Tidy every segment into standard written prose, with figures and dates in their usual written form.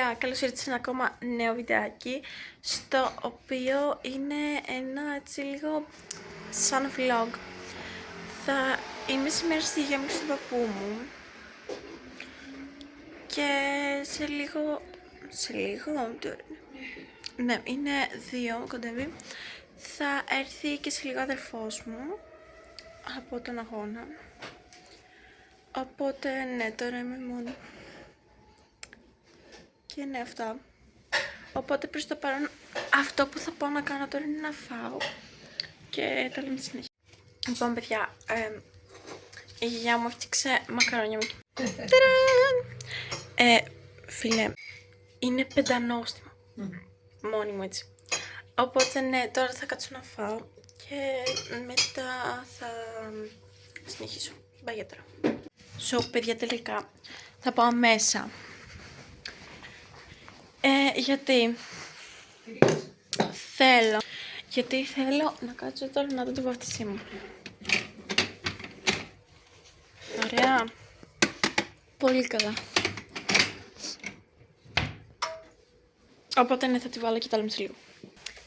Παιδιά, καλώς ήρθατε σε ένα ακόμα νέο βιντεάκι, στο οποίο είναι ένα έτσι λίγο σαν vlog. Θα είμαι σήμερα στη γέμιση του παππού μου και σε λίγο, ναι, είναι 2, κοντεύει, θα έρθει και σε λίγο αδερφός μου από τον αγώνα. Οπότε ναι, τώρα είμαι μόνη. Και ναι, αυτά. Οπότε προς το παρόν αυτό που θα πάω να κάνω τώρα είναι να φάω και τα λέμε στη συνέχεια. Λοιπόν παιδιά, η γιαγιά μου έφτιαξε μακαρόνια μου. Φίλε, είναι πεντανόστιμο. Μόνιμο έτσι. Οπότε ναι, τώρα θα κάτσω να φάω και μετά θα συνεχίσω. Μπαγιά τώρα. Παιδιά, τελικά θα πάω μέσα. Γιατί θέλω να κάτσω τώρα να δω τη βαφτίσή μου. Ωραία. Πολύ καλά. Οπότε ναι, θα τη βάλω και τα λέμε σε λίγο.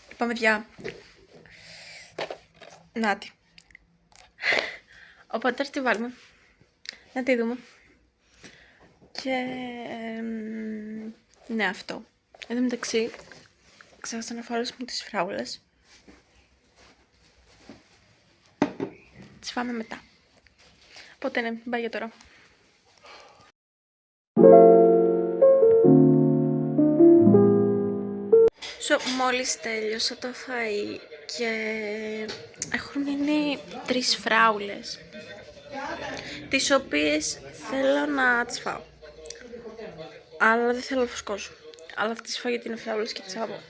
Λοιπόν, παιδιά. Νάτι. Οπότε τώρα τη βάλουμε. Να τη δούμε. Και ναι, αυτό. Εν τω μεταξύ, ξέχασα να φάω μου τις φράουλες. Τις φάμε μετά. Οπότε ναι, μπай για τώρα. Μόλις τέλειωσα το φαΐ και έχουν μείνει 3 φράουλες, τις οποίες θέλω να τις φάω, αλλά δεν θέλω να φουσκώσω, αλλά θα τις φάω γιατί είναι φράουλες και τις αγαπώ.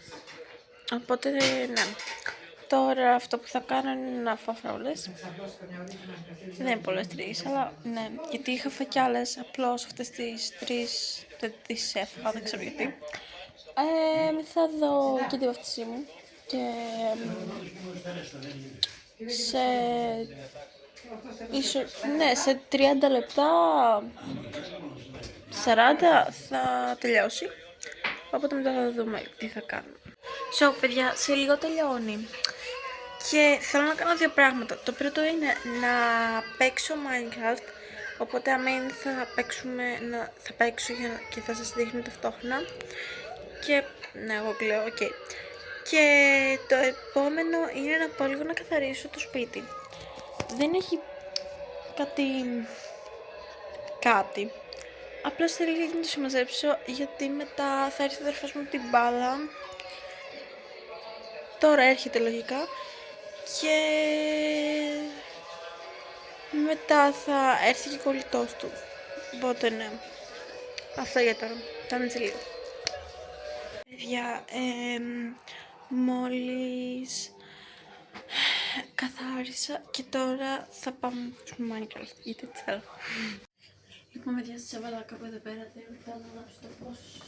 Οπότε ναι, τώρα αυτό που θα κάνω είναι να φάω φράουλες. Δεν είναι πολλές 3, αλλά ναι, γιατί είχα φάει κι άλλες, απλώς αυτές τις 3 δεν τις έφαγα, δεν ξέρω γιατί. Θα δω και τη βαφτίσή μου και σε 30 λεπτά, 40 θα τελειώσει, οπότε μετά θα δούμε τι θα κάνουμε. Παιδιά, σε λίγο τελειώνει και θέλω να κάνω 2 πράγματα. Το πρώτο είναι να παίξω Minecraft, οπότε αμήν θα παίξω και θα σας δείχνω ταυτόχρονα. Και ναι, εγώ κλαίω, οκ. Και το επόμενο είναι να πάω λίγο να καθαρίσω το σπίτι. Δεν έχει κάτι. Απλώς θέλω να το συμμαζέψω, γιατί μετά θα έρθει ο αδερφός μου την μπάλα. Τώρα έρχεται λογικά. Και μετά θα έρθει και ο κολλητός του. Οπότε ναι. Αυτά για τώρα. Θα είμαι σε λίγο. Παιδιά, μόλις καθάρισα και τώρα θα πάμε στο Minecraft, γιατί έτσι θέλω. Λοιπόν, παιδιά, σας έβαλα κάπου εδώ πέρα, δεν θέλω να ανάψω το φως.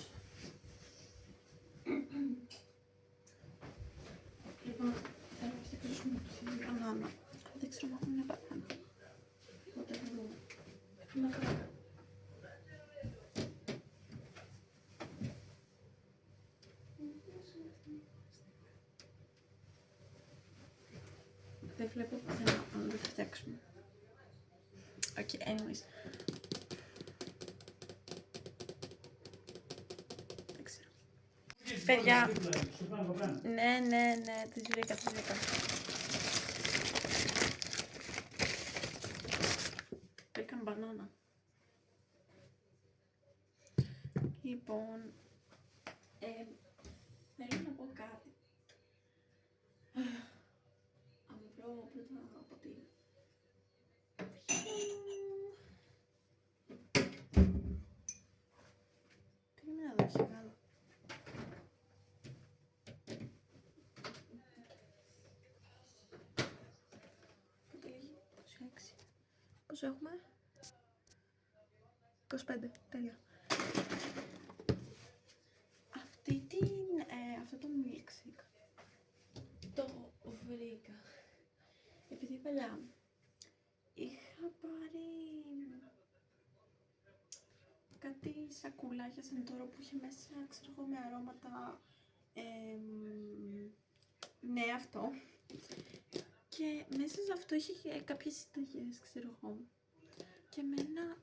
Λοιπόν, θέλω να φτιάξουμε το μπανάνα. Δεν ξέρω αν έχουμε ένα μπανάνα. Οπότε θα δούμε. Δεν βλέπω πουθενά, αλλά δεν θα φτιάξουμε. Okay, anyways. Δεν ξέρω. Παιδιά. Ναι, τις βρήκα. Βρήκαν μπανάνα. Λοιπόν, θέλω να πω κάτι. Αν βρω πρώτα από τι. Τι είναι εδώ, έχει βγάλω. Πότε λίγη, 26. Πόσο έχουμε? 25, τέλεια. Αυτό το milkshake το βρήκα επειδή παλιά είχα πάρει κάτι σακουλάκια σαν τώρα που είχε μέσα, ξέρω εγώ, με αρώματα. Ναι, αυτό. Και μέσα σε αυτό είχε και κάποιες συνταγές, ξέρω εγώ. Και εμένα,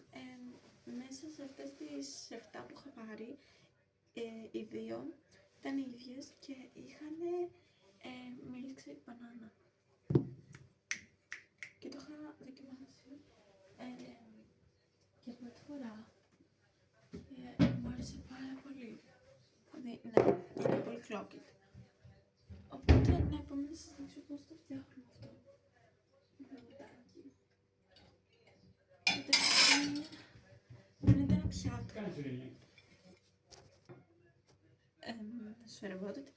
μέσα σε αυτές τις 7 που είχα πάρει, οι 2 ήταν οι ίδιες και είχαν milkshake μπανάνα. Και το είχα δοκιμάσει για πρώτη φορά. Μου άρεσε πάρα πολύ. Δηλαδή, ναι, είναι πολύ clocked. Οπότε, ναι, πάμε να σας δείξω πώς το φτιάχνω αυτό. Φαίνεται ένα πιάτο. Swear about it.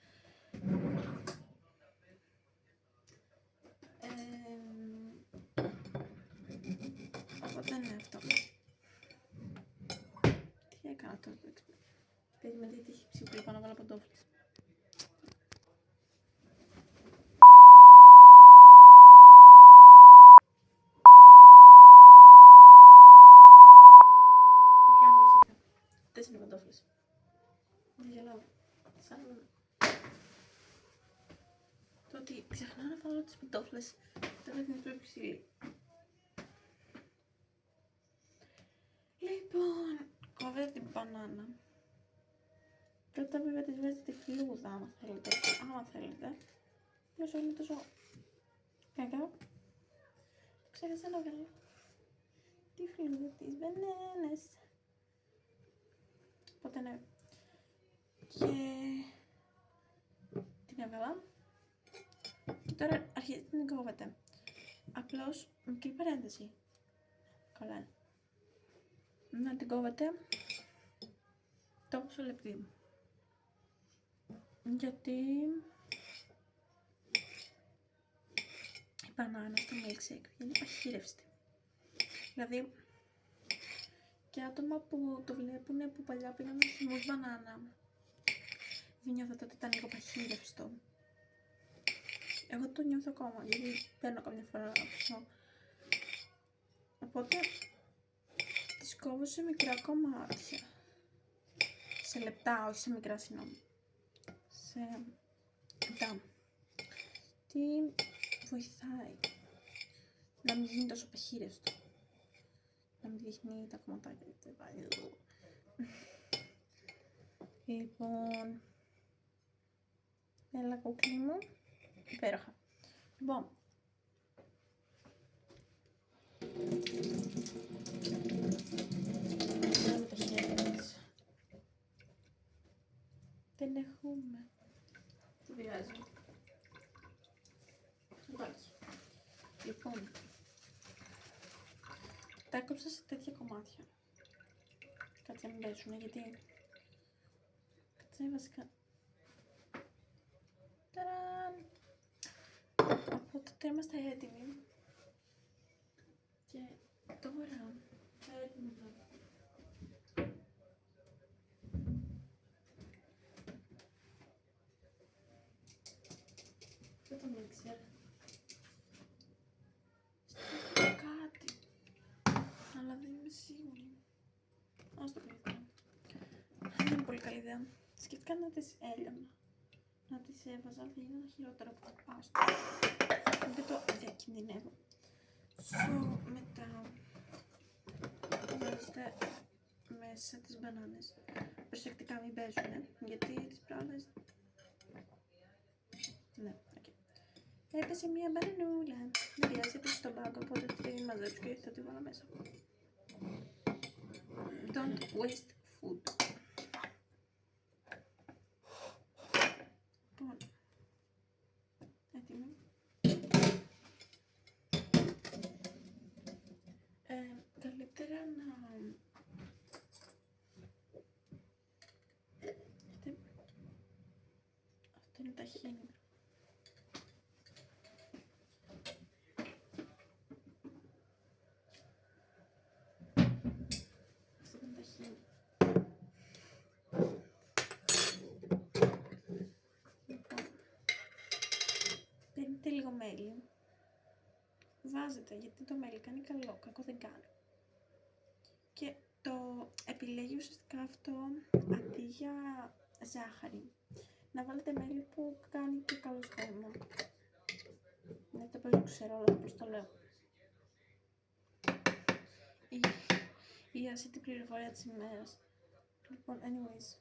Οπότε ναι, αυτό. Τι έκανα τώρα, με δείτε, έχει ψηφίλει πάνω να βάλω παντόφλες. Αυτές είναι οι παντόφλες. Δεν γελάω. Σαν... Το ότι ξεχνάω να βάλω τις παντόφλες, τώρα είναι πιο ψηλή. Λοιπόν, κόβετε την μπανάνα. Πρώτα βέβαια της βάζετε τη φλούδα, άμα θέλετε. Όσο είναι τόσο κακά. Ξέχασα να βγάλω τη φλούδα της μπανάνας. Οπότε ναι. Και την έβγαλα. Και τώρα αρχίζετε να την κόβετε. Απλώς, μικρή παρένθεση. Καλά. Να την κόβετε το πόσο λεπτή. Γιατί η μπανάνα στο milkshake είναι παχύρευστη. Δηλαδή, και άτομα που το βλέπουν που παλιά πήγαν με χυμούς μπανάνα, δεν νιώθετε ότι ήταν λίγο παχύρευστο. Εγώ το νιώθω ακόμα, γιατί παίρνω καμιά φορά αυτό. Οπότε, τις κόβω σε μικρά κομμάτια. Σε λεπτά, όχι σε μικρά, συγγνώμη. Σε λεπτά. Τι βοηθάει να μην γίνει τόσο παχύρευστο. Να μην δείχνει τα κομματάκια. Λοιπόν, έλα κούκλι μου. Υπέροχα. Λοιπόν, κάνουμε τα χέρια μας. Δεν έχουμε. Δεν πειράζει. Εντάξει. Λοιπόν, τα έκοψα σε τέτοια κομμάτια. Κάτσε να μην πέσουνε, γιατί... Κάτσε βασικά... Ταραν! Οπότε τώρα είμαστε έτοιμοι. Και τώρα παίρνουμε και το μίξερ. Στείλω κάτι, αλλά δεν είμαι σίγουρη. Ας το κλείσω. Δεν είναι πολύ καλή ιδέα. Σκέφτηκα να τις έλειωνα. Να τις έβαζα, αλλά είναι ένα χειρότερο από τα πάστα. Δεν το διακινδυνεύω. Μετά βάζετε μέσα τις μπανάνες. Προσεκτικά μην παίζουνε, γιατί τις προάλλες... Ναι, οκ. Έπεσε μία μπανανούλα. Δεν πειράζει, έπεσε στον πάγκο, οπότε τη μαζέψω και θα τη βάλω μέσα. Don't waste food. Λοιπόν, έτοιμη. Καλύτερα να... Αυτό είναι ταχύνι. Αυτό είναι ταχύνι. Λοιπόν, παίρνετε λίγο μέλι. Βάζετε, γιατί το μέλι κάνει καλό, κακό δεν κάνει. Και επιλέγει ουσιαστικά αυτό αντί για ζάχαρη. Να βάλετε μέλι που κάνει και καλό στο αίμα. Δεν το παίζω ξέρω, αλλά πώς το λέω. Η ασύτη πληροφορία της ημέρας. Λοιπόν, anyways,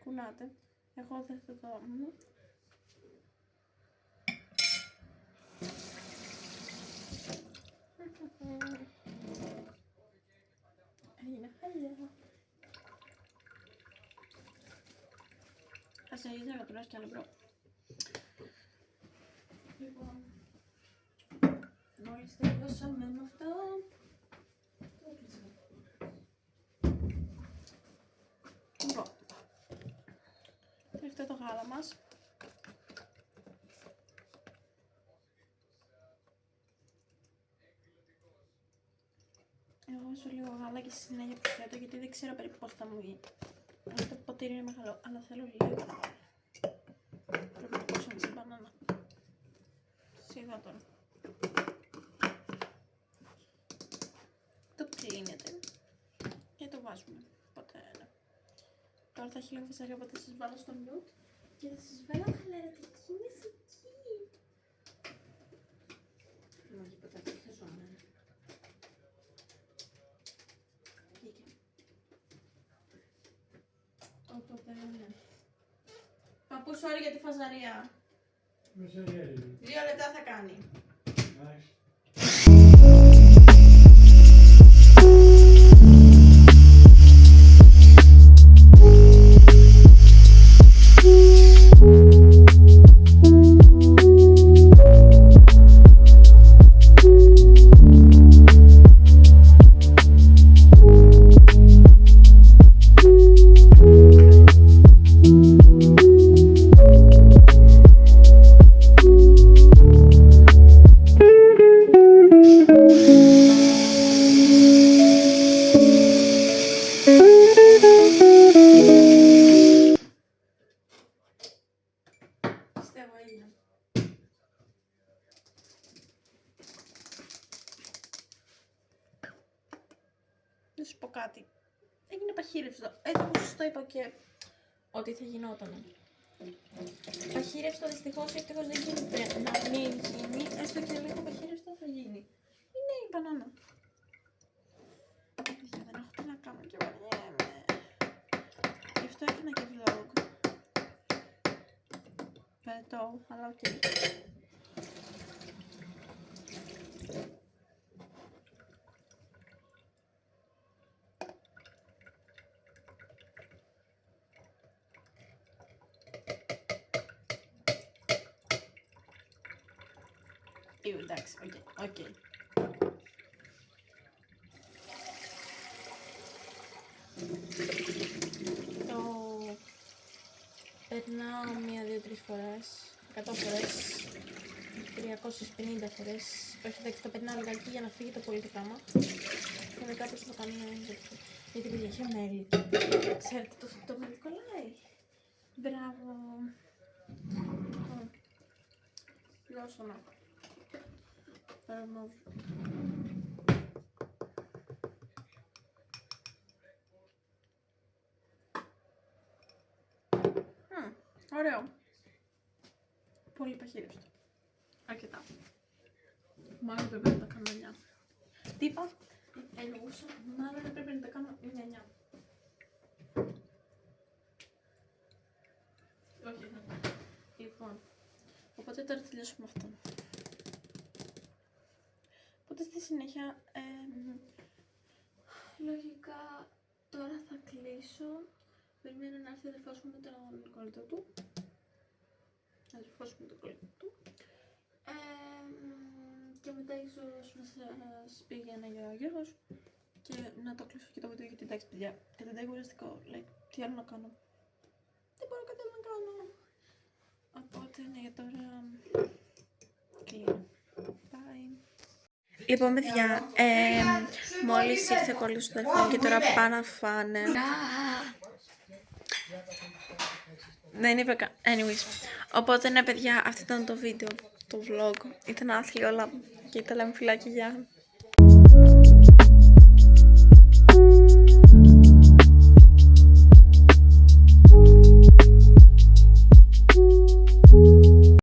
κουνάτε. Εγώ δεν θα το... Έγινε χαλιά. Ας αγγίζει να κατουράσει κι άλλο μπρο. Λοιπόν, μόλις τελειώσαμε με αυτό. Λοιπόν, αυτό το γάλα μας. Εγώ βάζω λίγο γάλα και στη συνέχεια προσθέτω γιατί δεν ξέρω περίπου πώς θα μου βγει. Αυτό το ποτήρι είναι μεγάλο, αλλά θέλω λίγο να βάλω. Πρέπει να κόψω μισή μπανάνα. Σιγά τώρα. Το κλείνετε και το βάζουμε. Οπότε, ναι. Τώρα θα έχει λίγο φασαρία, οπότε σας βάλω στο mute και θα σας βάλω χαλαρωτική μουσική. Όχι, ποτέ δεν χαζόμαστε. Οπότε, ναι. Παππού, sorry για τη φαζαρία. 2 λεπτά θα κάνει. Nice. Πιστεύω έγινε. Να σου πω κάτι. Έγινε παχύρευστο. Έτσι όπως σας το είπα και ότι θα γινόταν. Παχύρευστο δυστυχώς ή ευτυχώς δεν γίνεται να μην γίνει. Έστω και λίγο παχύρευστο θα γίνει. Είναι η μπανάνα. Δεν έχω τι να κάνω και βαριέμαι. Γι' αυτό έκανα και vlog. Πέτω, αλλά οκ. Εντάξει, οκ. Το περνάω 1, 2, 3 φορές, 100 φορές, 350 φορές. Όχι, εντάξει, το περνάω λιγάκι για να φύγει το πολύ το πράγμα. Και μετά πώς θα το κάνω γιατί παιδιά έχει μέλι. Ξέρετε, το μέλι κολλάει. Μπράβο. Δώσω να. Ωραίο. Πολύ παχύρευτο. Αρκετά. Μάλλον πρέπει να τα κάνω 9. Τι είπα? Εννοούσα, μάλλον πρέπει να τα κάνω 9. Όχι. Λοιπόν. Οπότε τώρα τελειώσουμε αυτό. Οπότε στη συνέχεια, λογικά τώρα θα κλείσω. Περιμένω να έρθει ο αδερφός μου με τον κολλητό του. Και μετά ίσως να σας πήγαινε για ο Γιώργος και να το κλείσω και το βίντεο γιατί εντάξει παιδιά, καταντάει κουραστικό. Τι άλλο να κάνω? Δεν μπορώ κάτι άλλο να κάνω. Οπότε ναι, για τώρα κλείνω. Bye. Λοιπόν παιδιά, μόλις ήρθε ο κολλητός του αδερφού και τώρα πάνε να φάνε. Δεν είπε καν. Anyways. Οπότε ναι παιδιά, αυτό ήταν το βίντεο, το vlog. Ήταν άθλιο, αλλά και τα λέμε φιλάκια, γεια.